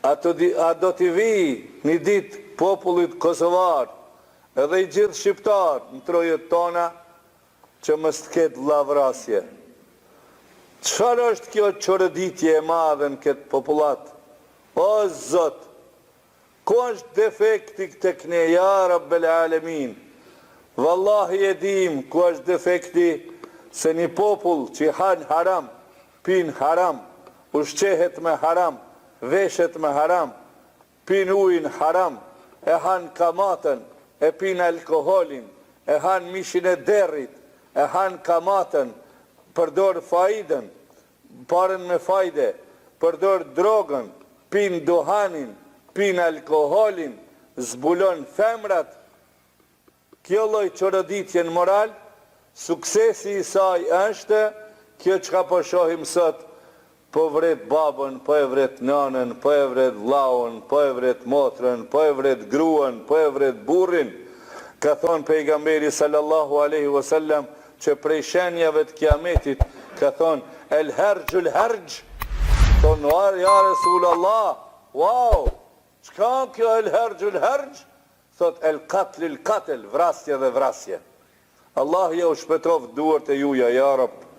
A do t'i vi një ditë popullit kosovar edhe i gjithë shqiptar në trojet tona që mës t'ket lavrasje. Çfarë është kjo çorëditje e madhe në këtë popullat? O Zot, ku është defekti tek ne, ja Rabbel Alemin? Wallahi e dim ku është defekti, se një popull që han haram, pin haram, ushqehet me haram, veshet me haram, pin ujin haram, e han kamatën, e pin alkoholin, e han mishin e derrit, e han kamatën, përdor fajdën, parën me fajde, përdor drogën, pin duhanin, pin alkoholin, zbulon femrat. Kjo lloj çorëditje në moral, suksesi i saj është kjo çka po shohim sot, po vret babën, po e vret nanën, po e vret vllaun, po e vret motrën, po e vret gruan, po e vret burrin. Ka thonë pejgamberi sallallahu alaihi wasallam që prej shenjave të kiametit, ka thonë el hergjul hergj, thonë ja Resulallah, wow, çka kjo el hergjul hergj? Thot el katlil katel, vrasje dhe vrasje. Allah ja u shpëtoft duart e juja, ja Rabb.